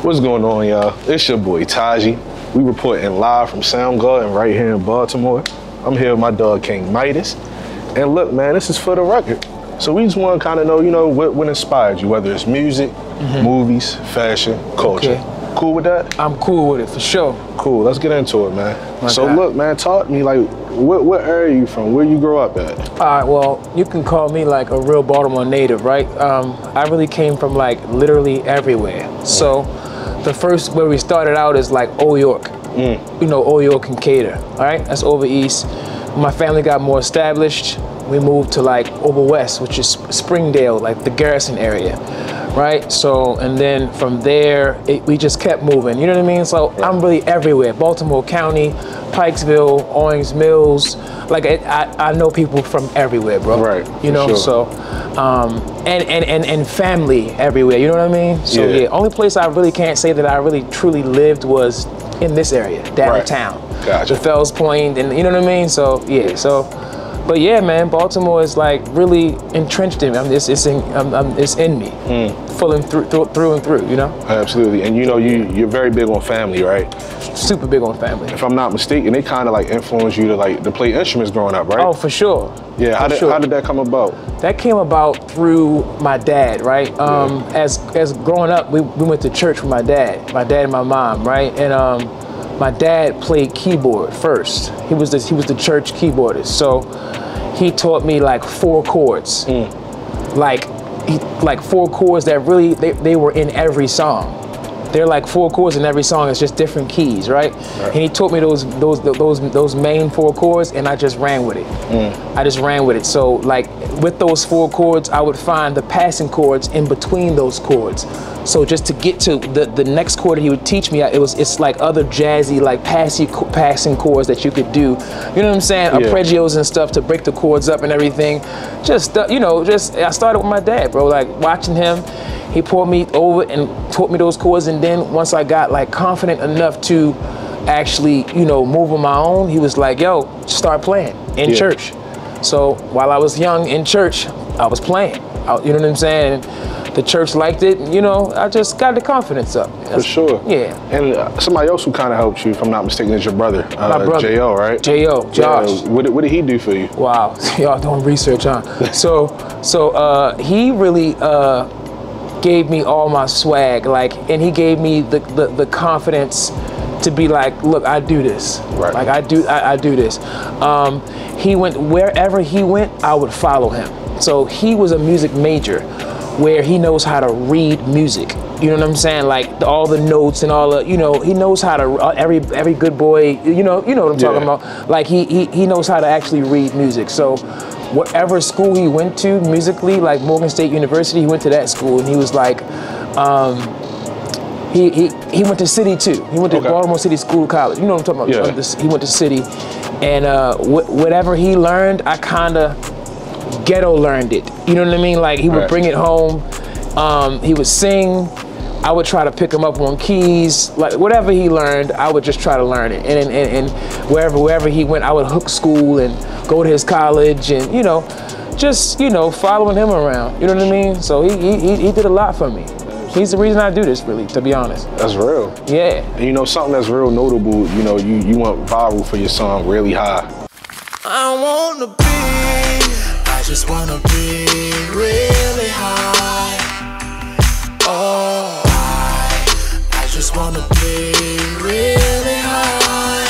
What's going on, y'all? It's your boy Taji. We reporting live from Soundgarden right here in Baltimore. I'm here with my dog King Midas. And look, man, this is for the record. So we just want to kind of know, you know, what inspired you, whether it's music, movies, fashion, culture. Okay. Cool with that? I'm cool with it, for sure. Cool, let's get into it, man. Okay. Look, man, talk to me, like, what area are you from? Where you grow up at? All right, well, you can call me like a real Baltimore native, right? I really came from like literally everywhere. So the first where we started out is like Old York. You know, Old York and Cater, all right? That's over east. When my family got more established, we moved to like over west, which is Springdale, like the Garrison area, right? So, and then from there, we just kept moving, you know what I mean? So I'm really everywhere. Baltimore County, Pikesville, Owings Mills, like I know people from everywhere, bro. Right, you know, sure. so, and family everywhere, you know what I mean? So yeah, only place I really can't say that I really truly lived was in this area, downtown. Right. Gotcha. The Fells Point, and you know what I mean? So yeah, so, but yeah, man, Baltimore is like really entrenched in me. I mean, it's in me, full and through and through, you know? Absolutely, and you know, you're very big on family, right? Super big on family. If I'm not mistaken, they kind of like influenced you to play instruments growing up, right? Oh, for sure. Yeah, how did that come about? That came about through my dad, right? As growing up, we went to church with my dad and my mom, right? And my dad played keyboard first. He was the church keyboardist. So he taught me like 4 chords, like 4 chords that really they were in every song. They're like 4 chords in every song. It's just different keys, right? And he taught me those main 4 chords, and I just ran with it. I just ran with it. So like with those 4 chords, I would find the passing chords in between those chords. So just to get to the next chord he would teach me, it's like other jazzy, like passing chords that you could do. You know what I'm saying? Arpeggios and stuff to break the chords up and everything. Just you know, I started with my dad, bro. Like watching him. He pulled me over and taught me those chords, and then once I got like confident enough to actually, you know, move on my own, he was like, yo, start playing in church. So while I was young in church, I was playing, you know what I'm saying? And the church liked it, and, you know, I just got the confidence up. For sure. Yeah. And somebody else who kind of helped you, if I'm not mistaken, is your brother, my brother. J.O., right? J.O., Josh. Yeah. What did he do for you? Wow, y'all doing research, huh? So he really, gave me all my swag, like, and he gave me the confidence to be like, look, I do this. Right. Like I do this. He went wherever he went, I would follow him. So he was a music major, where he knows how to read music. You know what I'm saying? Like all the notes and all the, you know, he knows how to every good boy. You know what I'm talking about. Like he knows how to actually read music. So whatever school he went to musically, like Morgan State University, he went to that school, and he was like, he went to City too. He went to Baltimore City School College. You know what I'm talking about? Yeah. He went to City, and whatever he learned, I kinda ghetto learned it. You know what I mean? Like he would bring it home. He would sing. I would try to pick him up on keys, like whatever he learned, I would just try to learn it. And wherever he went, I would hook school and go to his college, and you know, just following him around. You know what I mean? So he did a lot for me. He's the reason I do this, really, to be honest. That's real. Yeah. And you know, something that's real notable, you know, you went viral for your song Really High. I just wanna be really high. Oh, I just wanna be really high.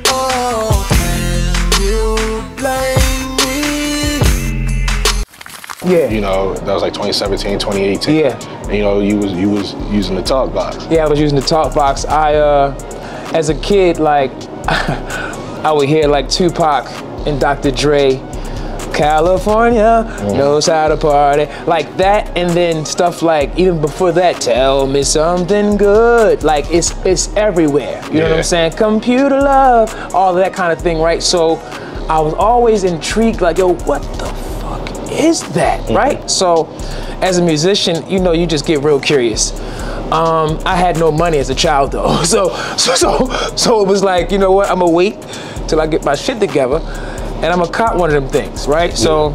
Oh, can you blame me? Yeah. You know, that was like 2017, 2018. Yeah. And you know, you was using the talk box. Yeah, I was using the talk box. As a kid, like, I would hear like Tupac and Dr. Dre, California knows how to party, like that, and then stuff like, even before that, tell me something good, like it's everywhere, you know what I'm saying? Computer love, all that kind of thing, right? So I was always intrigued, like, yo, what the fuck is that, right? So as a musician, you know, you just get real curious. I had no money as a child though, so it was like, you know what, I'm gonna wait till I get my shit together, and I'm gonna cop one of them things, right? So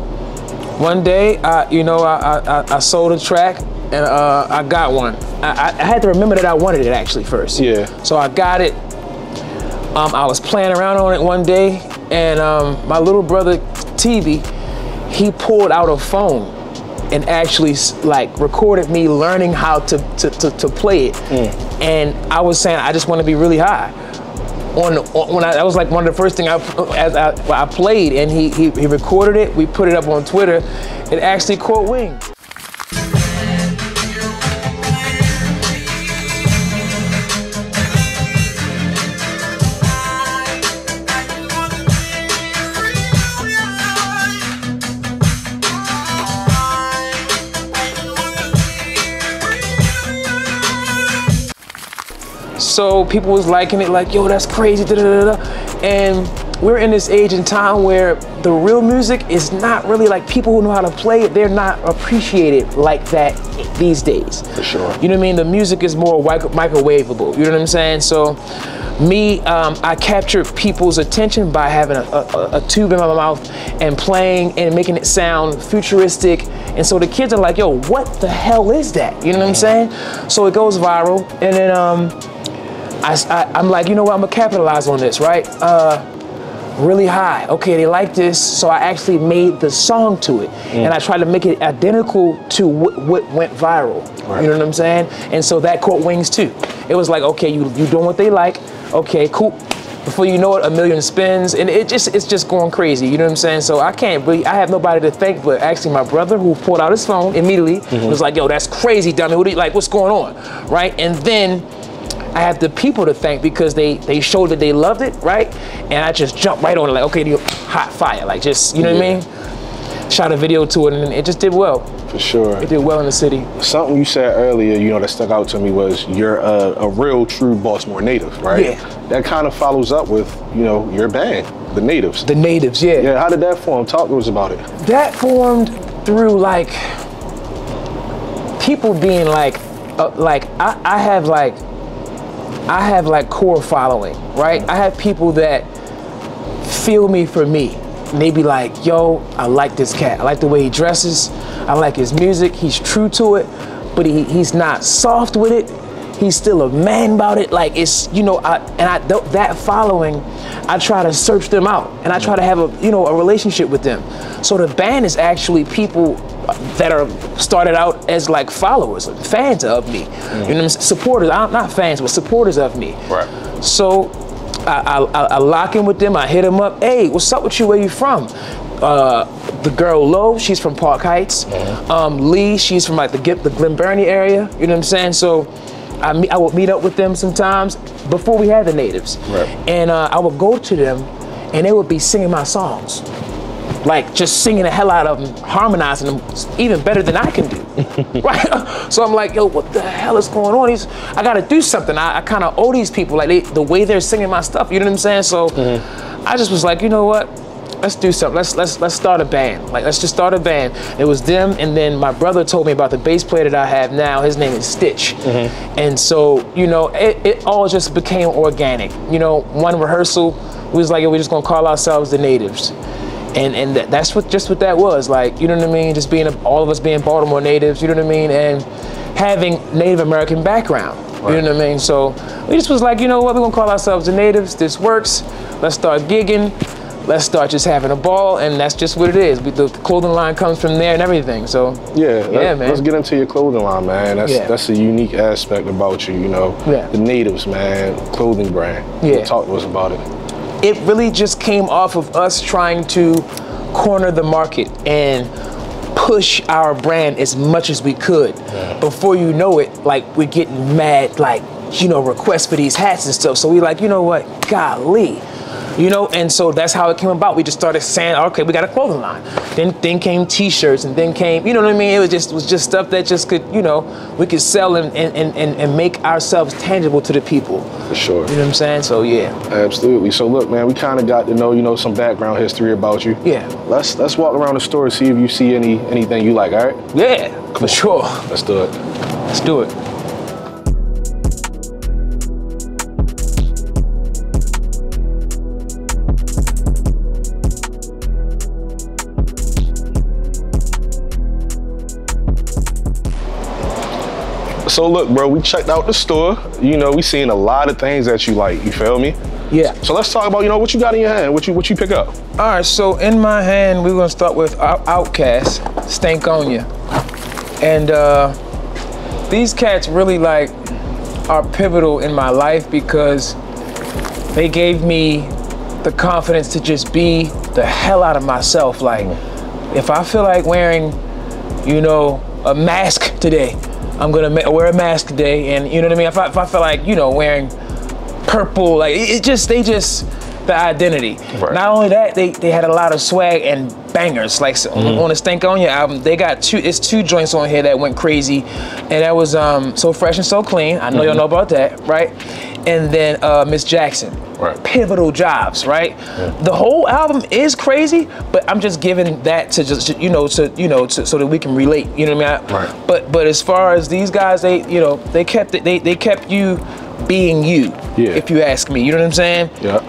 one day, I sold a track, and I got one. I had to remember that I wanted it actually first. Yeah. So I got it. I was playing around on it one day, and my little brother TV, he pulled out a phone and actually like recorded me learning how to play it. And I was saying I just want to be really high. That was like one of the first things I played, and he recorded it. We put it up on Twitter. It actually caught wings. So people was liking it, like, yo, that's crazy, da, da, da, da. And we're in this age and time where the real music is not really like people who know how to play it, they're not appreciated like that these days. For sure. You know what I mean? The music is more microwavable, you know what I'm saying? So me, I capture people's attention by having a tube in my mouth and playing and making it sound futuristic. And so the kids are like, yo, what the hell is that? You know what I'm saying? So it goes viral, and then I'm like, you know what, I'm gonna capitalize on this, right? Really high, okay, they like this, so I actually made the song to it. And I tried to make it identical to what went viral, you know what I'm saying? And so that caught wings too. It was like, okay, you doing what they like, okay, cool. Before you know it, 1 million spins, and it's just going crazy, you know what I'm saying? So I have nobody to thank but actually my brother, who pulled out his phone immediately, was like, yo, that's crazy, dummy, what's going on, right? And then I have the people to thank because they showed that they loved it, right? And I just jumped right on it, like, okay, hot fire, like just, you know what I mean? Shot a video to it, and it just did well. For sure. It did well in the city. Something you said earlier, you know, that stuck out to me was you're a real, true Baltimore native, right? Yeah. That kind of follows up with, you know, your band, The Natives. The Natives, yeah. Yeah, how did that form? Talk to us about it. That formed through, like, people being like I have like core following, right? I have people that feel me for me. And they be like, yo, I like this cat. I like the way he dresses. I like his music. He's true to it, but he's not soft with it. He's still a man about it. Like, it's, you know, that following, I try to search them out, and I try to have a relationship with them. So the band is actually people that are started out as like followers, fans of me, you know what I mean? Supporters, not fans, but supporters of me. Right. So I lock in with them, I hit them up, hey, what's up with you, where you from? The girl Lo, she's from Park Heights. Lee, she's from like the Glen Burnie area, you know what I'm saying? So I would meet up with them sometimes before we had the Natives. Right. And I would go to them and they would be singing my songs. Like just singing the hell out of them, harmonizing them even better than I can do, right? So I'm like, yo, what the hell is going on? I gotta do something. I kind of owe these people, like the way they're singing my stuff. You know what I'm saying? So I just was like, you know what? Let's do something. Let's start a band. Like, let's just start a band. It was them, and then my brother told me about the bass player that I have now. His name is Stitch. And so, you know, it all just became organic. You know, one rehearsal, we was like, yo, we're just gonna call ourselves the Natives. And that's what that was, like, you know what I mean? Just being all of us being Baltimore natives, you know what I mean? And having Native American background, you know what I mean? So we just was like, you know what, we're gonna call ourselves the Natives. This works. Let's start gigging. Let's start just having a ball, and that's just what it is. The clothing line comes from there and everything. So yeah, man. Let's get into your clothing line, man. That's a unique aspect about you, you know. Yeah. The Natives, man, clothing brand. Yeah. Talk to us about it. It really just came off of us trying to corner the market and push our brand as much as we could. Before you know it, like, we're getting mad, like, you know, requests for these hats and stuff. So we like, you know what, golly. You know, and so that's how it came about. We just started saying, okay, we got a clothing line. Then came T-shirts, and then came, you know what I mean? It was just stuff that just could, you know, we could sell and make ourselves tangible to the people. For sure. You know what I'm saying? So yeah. Absolutely. So look, man, we kind of got to know, you know, some background history about you. Yeah. Let's walk around the store and see if you see anything you like. All right? Yeah, for sure. Let's do it. Let's do it. So look, bro, we checked out the store. You know, we seen a lot of things that you like. You feel me? Yeah. So let's talk about, you know, what you got in your hand. What you pick up? All right. So in my hand, we're gonna start with Outkast, Stank on Ya, and these cats really like are pivotal in my life because they gave me the confidence to just be the hell out of myself. Like, if I feel like wearing, you know, a mask today, I'm gonna wear a mask today, and you know what I mean? If I feel like, you know, wearing purple, like the identity. Right. Not only that, they had a lot of swag and bangers. Like on the Stank On Ya album, they got two joints on here that went crazy, and that was So Fresh and So Clean. I know y'all know about that, right? And then Miss Jackson. Right. Pivotal jobs, right? Yeah. The whole album is crazy, but I'm just giving that to just so that we can relate. You know what I mean? Right. But as far as these guys, they kept you being you. Yeah. If you ask me, you know what I'm saying? Yeah.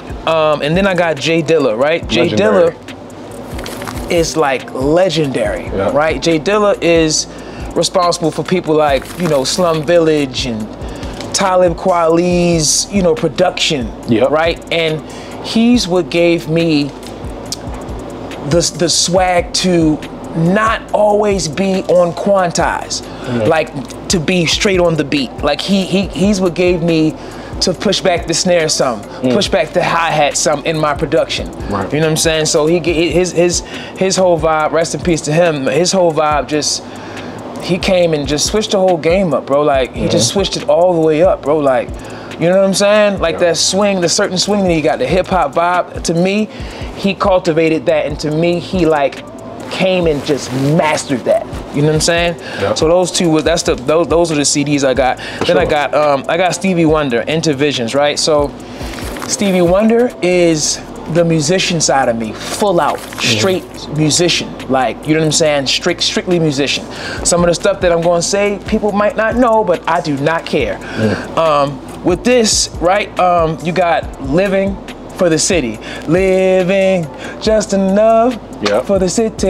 And then I got Jay Dilla, right? Jay Legendary. Dilla is like legendary, Yeah. right? Jay Dilla is responsible for people like, you know, Slum Village and Talib Kweli's, you know, production, Yep. right? And he's what gave me the swag to not always be on quantize, like to be straight on the beat. Like he's what gave me to push back the snare some, push back the hi-hat some in my production. Right. You know what I'm saying? So his whole vibe, rest in peace to him, his whole vibe just, he came and just switched the whole game up, bro. Like, he just switched it all the way up, bro. Like, you know what I'm saying? Like that swing, the certain swing that he got, the hip hop vibe, to me, he cultivated that. And to me, he like came and just mastered that. You know what I'm saying? Yep. So those two, those are the CDs I got. Then I got Stevie Wonder, Into Visions, right? So Stevie Wonder is the musician side of me, full out, straight musician. Like, you know what I'm saying? Strictly musician. Some of the stuff that I'm going to say, people might not know, but I do not care. With this, right, you got Living for the City. Living just enough for the city.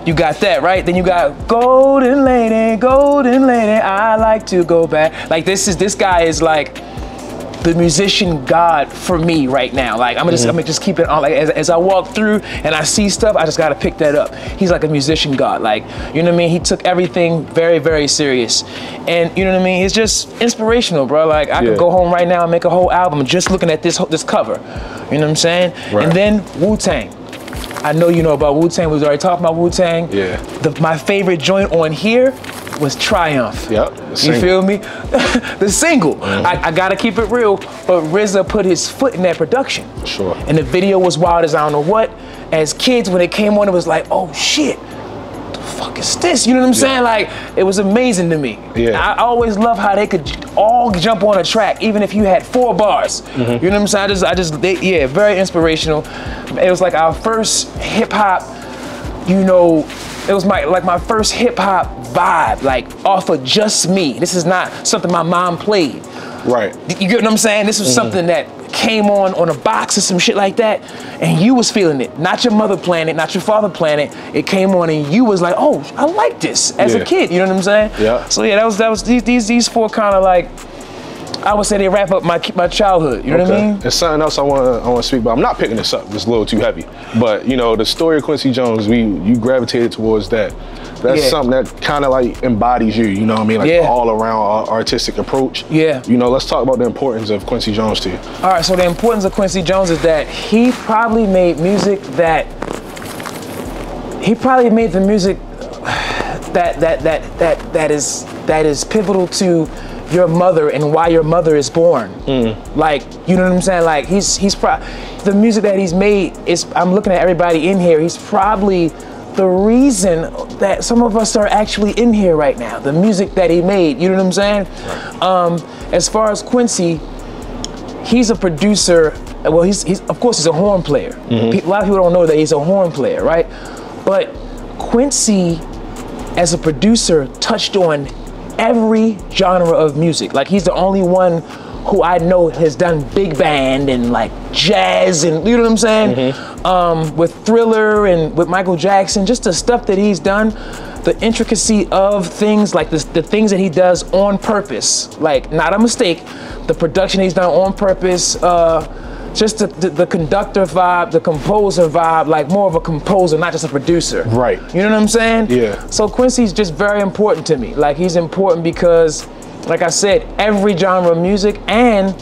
You got that, right? Then you got Golden Lady, I like to go back. Like, this guy is like the musician god for me right now. Like, I'm gonna just keep it on. Like, as I walk through and I see stuff, I just gotta pick that up. He's like a musician god. Like, you know what I mean? He took everything very, very serious. And you know what I mean? It's just inspirational, bro. Like, I could go home right now and make a whole album just looking at this cover. You know what I'm saying? Right. And then Wu-Tang. I know you know about Wu-Tang. We was already talking about Wu-Tang. Yeah. My favorite joint on here was Triumph. Yep. You feel me? The single. I gotta keep it real, but RZA put his foot in that production. Sure. And the video was wild as I don't know what. As kids, when it came on, it was like, oh shit, the fuck is this? You know what I'm saying? Like, it was amazing to me. Yeah. I always love how they could all jump on a track, even if you had 4 bars. You know what I'm saying? Yeah, very inspirational. It was like our first hip hop, you know, it was my first hip hop vibe, like off of just me. This is not something my mom played. Right. You get what I'm saying? This was something that came on a box or some shit like that, and you was feeling it. Not your mother playing it, not your father playing it. It came on and you was like, oh, I like this as a kid. You know what I'm saying? Yeah. So yeah, that was these 4 kind of like, I would say they wrap up my childhood. You know what I mean? There's something else I want to speak about. I'm not picking this up. It's a little too heavy. But you know, the story of Quincy Jones, you gravitated towards that. That's something that kind of like embodies you. You know what I mean? Like the all around artistic approach. Yeah. You know, let's talk about the importance of Quincy Jones to you. All right. So the importance of Quincy Jones is that he probably made music that that is pivotal to your mother and why your mother is born. Like, you know what I'm saying? Like, the music that he's made is, I'm looking at everybody in here, he's probably the reason that some of us are actually in here right now. The music that he made, you know what I'm saying? Right. As far as Quincy, he's a producer. Well, he's of course he's a horn player. A lot of people don't know that he's a horn player, right? But Quincy, as a producer, touched on every genre of music. Like, he's the only one who I know has done big band and like jazz, and you know what I'm saying? With Thriller and with Michael Jackson, just the stuff that he's done, the intricacy of things, like the things that he does on purpose, like not a mistake, the production he's done on purpose, just the conductor vibe, the composer vibe, like more of a composer, not just a producer. Right. You know what I'm saying? Yeah. So Quincy's just very important to me. Like he's important because, like I said, every genre of music, and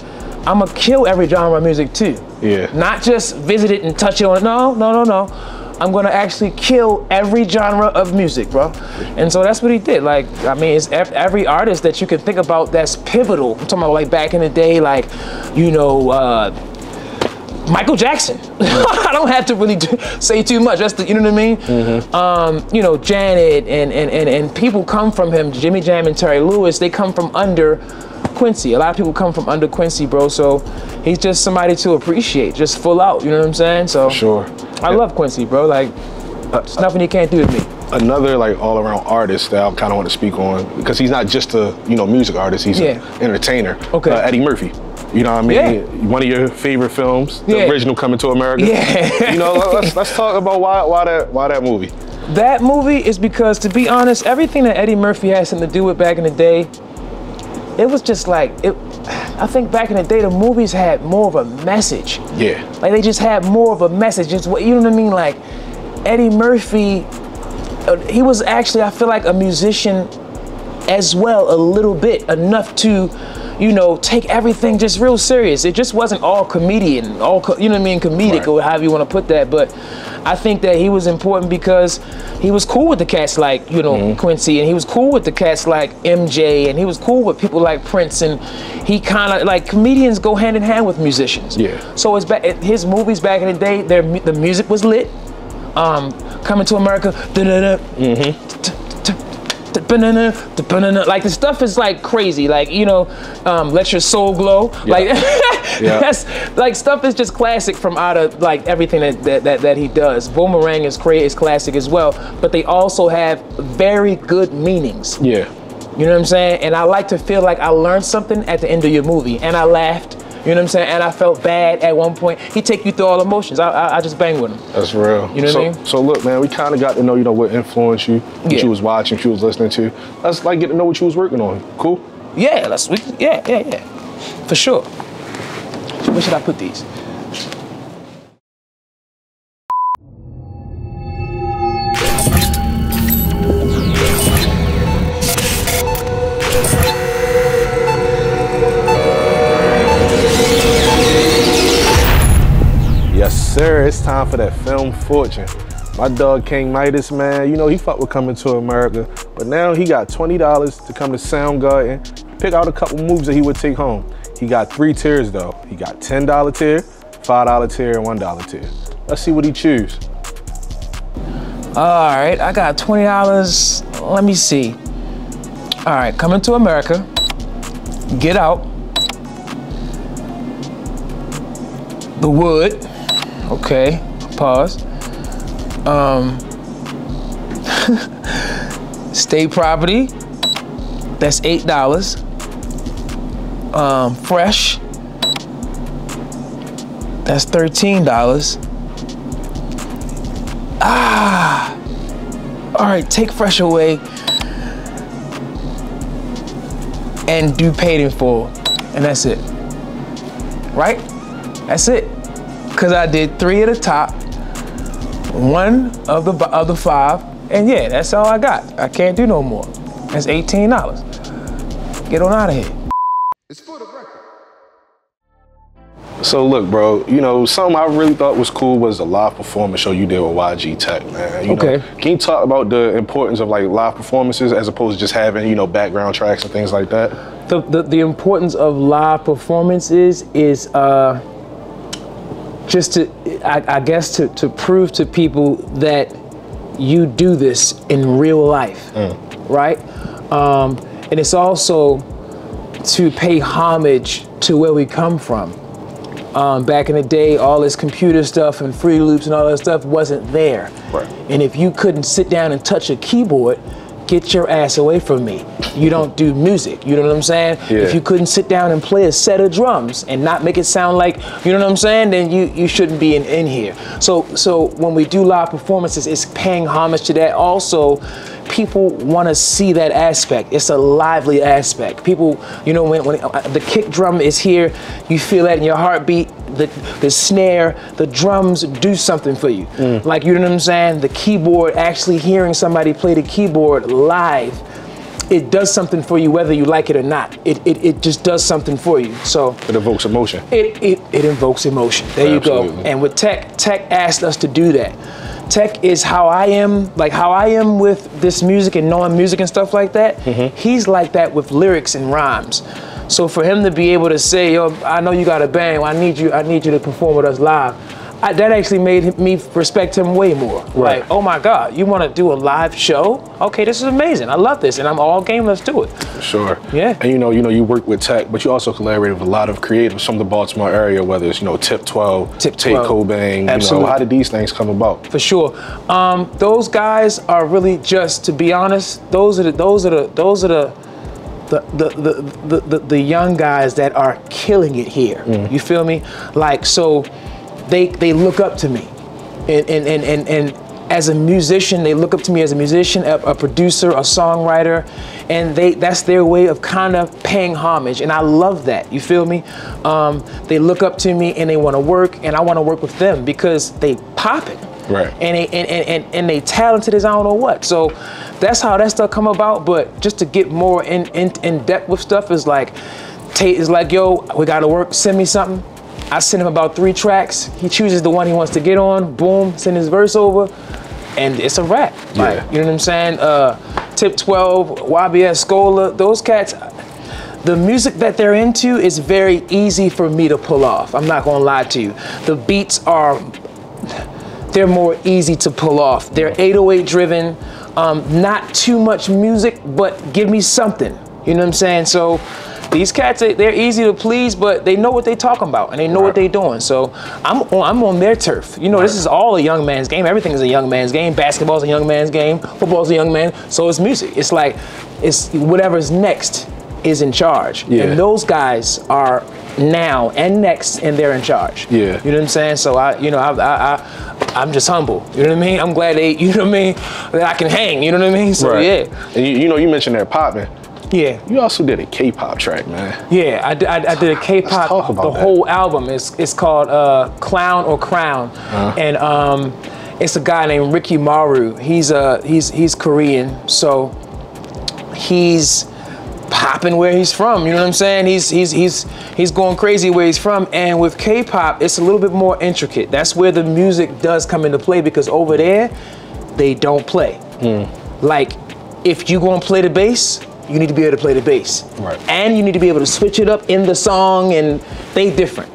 I'ma kill every genre of music too. Yeah. Not just visit it and touch it on it. No. I'm gonna actually kill every genre of music, bro. And so that's what he did. Like, I mean, it's every artist that you can think about that's pivotal. I'm talking about like back in the day, like, you know, Michael Jackson. I don't have to really say too much. That's you know what I mean? Mm-hmm. You know, Janet and people come from him. Jimmy Jam and Terry Lewis, they come from under Quincy. A lot of people come from under Quincy, bro. So he's just somebody to appreciate, just full out. You know what I'm saying? So sure. I love Quincy, bro. Like, there's nothing he can't do with me. Another like all-around artist that I kind of want to speak on, because he's not just a music artist. He's an entertainer. Okay. Eddie Murphy. You know what I mean? Yeah. One of your favorite films, the original Coming to America. Yeah. You know, let's talk about why that movie. That movie is because, to be honest, everything that Eddie Murphy had something to do with back in the day, it was just like I think back in the day, the movies had more of a message. Yeah. Like they just had more of a message. It's what, you know what I mean? Like Eddie Murphy, he was actually, I feel like, a musician as well, a little bit, enough to, you know, take everything just real serious. It just wasn't all comedian, you know what I mean, comedic, or however you want to put that. But I think that he was important because he was cool with the cats like, you know, Quincy, and he was cool with the cats like MJ, and he was cool with people like Prince, and he kind of, like, comedians go hand in hand with musicians. Yeah. So his movies back in the day, the music was lit. Coming to America, like the stuff is like crazy, like, you know, Let Your Soul Glow, like that's like stuff is just classic from out of like everything that he does. Boomerang is classic as well, but they also have very good meanings. Yeah, you know what I'm saying? And I like to feel like I learned something at the end of your movie, and I laughed. You know what I'm saying? And I felt bad at one point. He take you through all emotions. I just bang with him. That's real. You know what I mean? So look, man, we kind of got to know, you know, what influenced you, what you was watching, what you was listening to. Let's like get to know what you was working on. Cool? Yeah, yeah. For sure. Where should I put these? Yes, sir. It's time for that film fortune. My dog King Midas, man, you know, he fucked with Coming to America, but now he got $20 to come to Soundgarden, pick out a couple moves that he would take home. He got 3 tiers though. He got $10 tier, $5 tier, and $1 tier. Let's see what he choose. All right, I got $20. Let me see. All right, Coming to America, Get Out, The Wood. Okay, pause. State Property, that's $8. Fresh, that's $13. All right, take Fresh away and do Paid in Full, and that's it. Right? That's it. Because I did 3 at the top, 1 of the 5, and yeah, that's all I got. I can't do no more. That's $18. Get on out of here. It's for the record. So look, bro, you know, something I really thought was cool was the live performance show you did with YG Tech, man. You know, can you talk about the importance of like live performances as opposed to just having, you know, background tracks and things like that? The importance of live performances is just to, I guess, to prove to people that you do this in real life, right? And it's also to pay homage to where we come from. Back in the day, all this computer stuff and Free Loops and all that stuff wasn't there. Right. And if you couldn't sit down and touch a keyboard, get your ass away from me. You don't do music, you know what I'm saying? Yeah. If you couldn't sit down and play a set of drums and not make it sound like, you know what I'm saying, then you shouldn't be in here. So when we do live performances, it's paying homage to that. Also, people want to see that aspect. It's a lively aspect. People, you know, when the kick drum is here, you feel that in your heartbeat. The snare, the drums do something for you. Like, you know what I'm saying? The keyboard, actually hearing somebody play the keyboard live, it does something for you whether you like it or not. It just does something for you. So it evokes emotion. It invokes emotion. There Absolutely. You go. And with Tech asked us to do that. Tech is how I am, like how I am with this music and knowing music and stuff like that. He's like that with lyrics and rhymes. So for him to be able to say, yo, I know you got a band, I need you to perform with us live, that actually made me respect him way more. Right. Like, oh my God, you want to do a live show? Okay, this is amazing. I love this, and I'm all game. Let's do it. For sure. Yeah. And you work with Tech, but you also collaborate with a lot of creatives from the Baltimore area, whether it's Tip 12, Tate Cobain. Absolutely. How did these things come about? For sure. Those guys are really just, to be honest, those are the young guys that are killing it here. You feel me? Like, so they look up to me, and as a musician, they look up to me as a musician, a producer, a songwriter, and that's their way of kind of paying homage, and I love that. You feel me? They look up to me and they want to work, and I want to work with them because they popping. Right. And they talented as I don't know what. So that's how that stuff come about. But just to get more in depth with stuff is like, Tate is like, yo, we gotta work, send me something. I send him about 3 tracks. He chooses the one he wants to get on, boom, send his verse over, and it's a wrap. Yeah. Like, you know what I'm saying? Tip 12, YBS Scola, those cats, the music that they're into is very easy for me to pull off. I'm not gonna lie to you. The beats they're more easy to pull off. They're 808 driven, not too much music, but give me something. You know what I'm saying? So these cats, they're easy to please, but they know what they're talking about and they know what they're doing. So I'm on their turf. This is all a young man's game. Everything is a young man's game. Basketball's a young man's game. Football's a young man. So is music. It's like, it's whatever's next is in charge. Yeah. And those guys are now and next, and they're in charge. Yeah. You know what I'm saying? So I'm just humble. You know what I mean? I'm glad they, you know what I mean, that I can hang. You know what I mean? So yeah. And you mentioned that popping. Yeah. You also did a K-pop track, man. Yeah, I did a K-pop. Let's talk about the that. whole album is called Clown or Crown, and it's a guy named Ricky Maru. He's Korean, so he's popping where he's from. You know what I'm saying? He's going crazy where he's from. And with K-pop, it's a little bit more intricate. That's where the music does come into play, because over there, they don't play. Like, if you gonna play the bass, you need to be able to play the bass. Right. And you need to be able to switch it up in the song, and they different.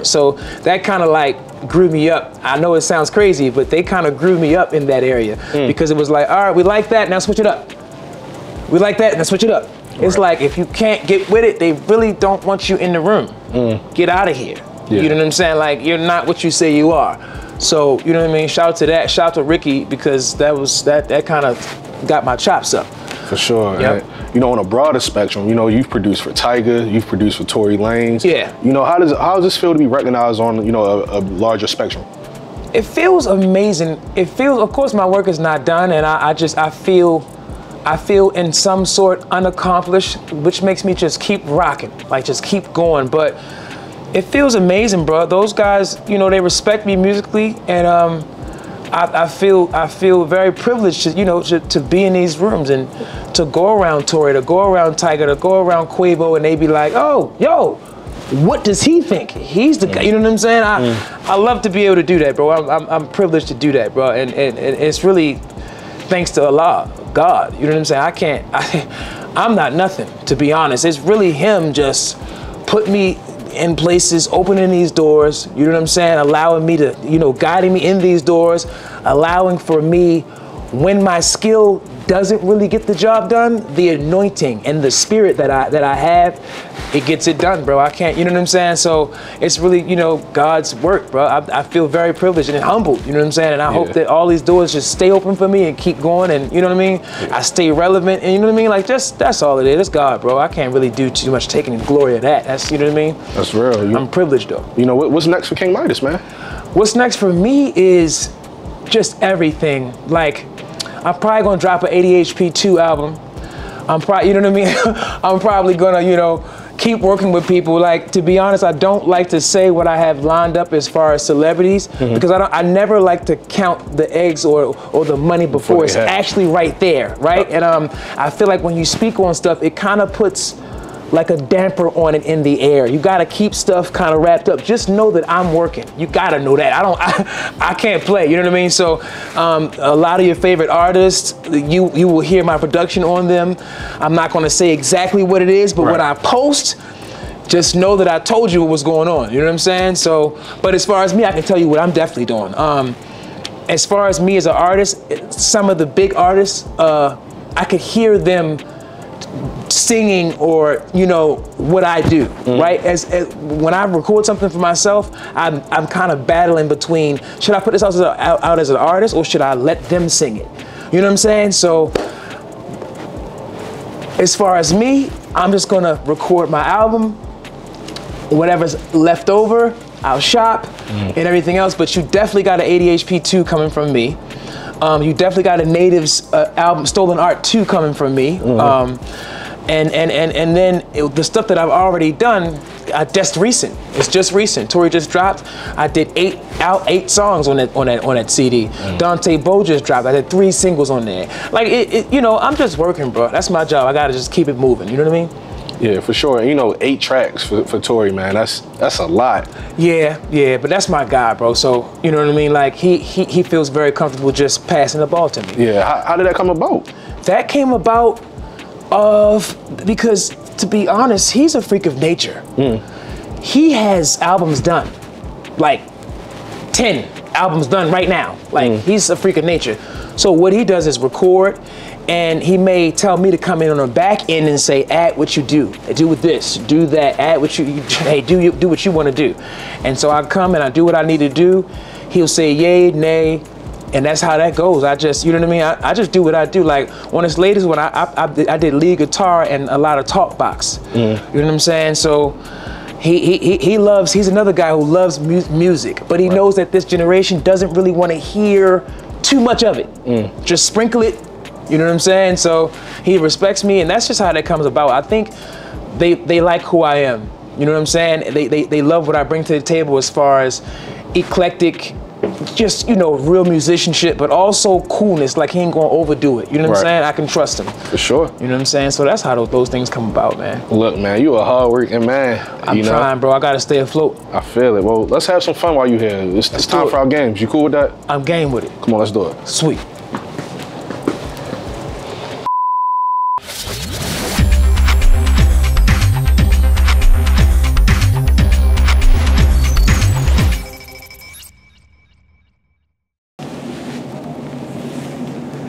So that kind of like grew me up. I know it sounds crazy, but they kind of grew me up in that area, because it was like, all right, we like that, now switch it up. We like that, now switch it up. It's like, if you can't get with it, they really don't want you in the room. Get out of here. Yeah. You know what I'm saying? Like, you're not what you say you are. So, you know what I mean? Shout out to that. Shout out to Ricky, because that kind of got my chops up. For sure. Yep. And, on a broader spectrum, you've produced for Tyga, you've produced for Tory Lanez. Yeah. How does this feel to be recognized on, a larger spectrum? It feels amazing. It feels, of course, my work is not done, and I feel in some sort unaccomplished, which makes me just keep rocking, like just keep going. But it feels amazing, bro. Those guys, they respect me musically, and I feel very privileged to be in these rooms and to go around Tory, to go around Tyga, to go around Quavo, and they be like, oh, yo, what does he think? He's the guy. You know what I'm saying? I love to be able to do that, bro. I'm privileged to do that, bro, and it's really thanks to Allah, God. You know what I'm saying? I'm not nothing, to be honest. It's really him just put me in places, opening these doors, you know what I'm saying? Allowing me to, guiding me in these doors, allowing for me, when my skill doesn't really get the job done, the anointing and the spirit that I have, it gets it done, bro. I can't, you know what I'm saying? So it's really, God's work, bro. I feel very privileged and humbled, you know what I'm saying? And I hope that all these doors just stay open for me and keep going, and you know what I mean? I stay relevant, and you know what I mean? Like, that's all it is. It's God, bro. I can't really do too much taking the glory of that. That's, you know what I mean? That's real. I'm privileged, though. What's next for King Midas, man? What's next for me is just everything. Like, I'm probably gonna drop an ADHP 2 album. I'm probably, you know what I mean? I'm probably gonna, you know, keep working with people. Like, to be honest, I don't like to say what I have lined up as far as celebrities, because I never like to count the eggs or the money before it's actually right there, right? And I feel like when you speak on stuff, it kind of puts like a damper on it in the air. You gotta keep stuff kind of wrapped up. Just know that I'm working. You gotta know that. I can't play, you know what I mean? So a lot of your favorite artists, you will hear my production on them. I'm not gonna say exactly what it is, but when I post, just know that I told you what was going on, you know what I'm saying? So, but as far as me, I can tell you what I'm definitely doing. As far as me as an artist, some of the big artists, I could hear them singing, or you know what I do, right? As when I record something for myself, I'm kind of battling between, should I put this out as an artist, or should I let them sing it? You know what I'm saying? So as far as me, I'm just gonna record my album. Whatever's left over, I'll shop and everything else. But you definitely got an ADHP 2 coming from me. You definitely got a Natives album, Stolen Art 2 coming from me. And then the stuff that I've already done, just recent. It's just recent. Tori just dropped. I did 8 songs on that CD. Dante Bo just dropped. I did 3 singles on there. Like you know, I'm just working, bro. That's my job. I gotta just keep it moving. You know what I mean? Yeah, for sure. You know, 8 tracks for Tori, man. That's a lot. Yeah, but that's my guy, bro. So you know what I mean? Like he feels very comfortable just passing the ball to me. Yeah. How did that come about? That came about because, to be honest, he's a freak of nature. He has albums done, like 10 albums done right now. Like he's a freak of nature. So what he does is record, and he may tell me to come in on the back end and say, add what you do with this, do that, add what hey, do what you want to do. And so I come and I do what I need to do. He'll say yay, nay, and that's how that goes. I just, you know what I mean? I just do what I do. Like on his latest one, I did lead guitar and a lot of talk box. You know what I'm saying? So he's another guy who loves music, but he knows that this generation doesn't really want to hear too much of it. Just sprinkle it, you know what I'm saying? So he respects me, and that's just how that comes about. I think they like who I am, you know what I'm saying? They love what I bring to the table as far as eclectic, just, you know, real musicianship, but also coolness. Like he ain't gonna overdo it. You know what I'm saying? I can trust him. For sure. You know what I'm saying? So that's how those things come about, man. Look, man, you a hard-working man. I'm trying, bro. I gotta stay afloat. I feel it. Well, let's have some fun while you're here. It's time for our games. You cool with that? I'm game with it. Come on, let's do it. Sweet.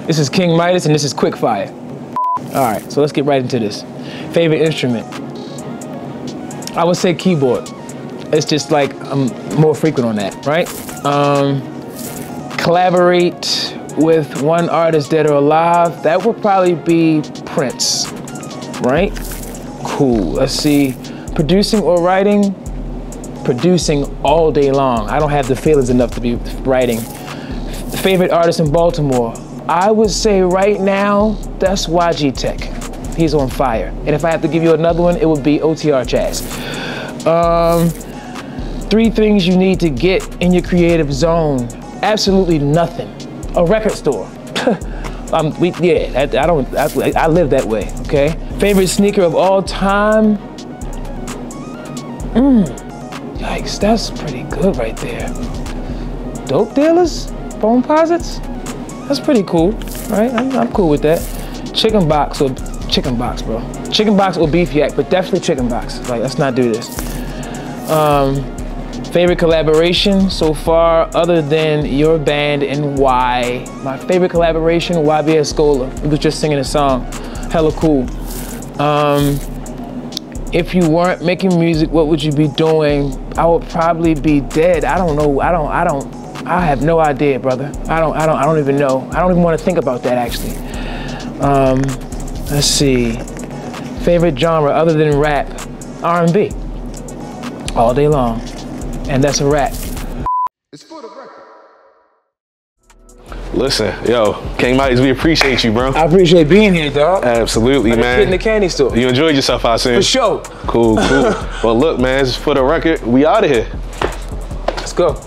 This is King Midas, and this is Quick Fire. All right, so let's get right into this. Favorite instrument? I would say keyboard. It's just like I'm more frequent on that, right? Collaborate with one artist dead or alive. That would probably be Prince, right? Cool. Let's see. Producing or writing? Producing all day long. I don't have the feelings enough to be writing. Favorite artist in Baltimore? I would say right now, that's YG Tech. He's on fire. And if I have to give you another one, it would be OTR Chaz. 3 things you need to get in your creative zone. Absolutely nothing. A record store. I live that way, okay? Favorite sneaker of all time? Yikes, that's pretty good right there. Dope dealers? Phone posits? That's pretty cool, right? I'm cool with that. Chicken box, bro. Chicken box or beef yak, but definitely chicken box. Like, let's not do this. Favorite collaboration so far, other than your band and why? My favorite collaboration, YB Escola. We was just singing a song, hella cool. If you weren't making music, what would you be doing? I would probably be dead. I don't know. I have no idea, brother. I don't even know. I don't even want to think about that, actually. Let's see. Favorite genre other than rap? R&B. All day long. And that's a wrap. It's for the record. Listen, yo, King Midas, we appreciate you, bro. I appreciate being here, dog. Absolutely, Like man. in the candy store. You enjoyed yourself, I assume. For sure. Cool, cool. Well, look, man, just for the record, we out of here. Let's go.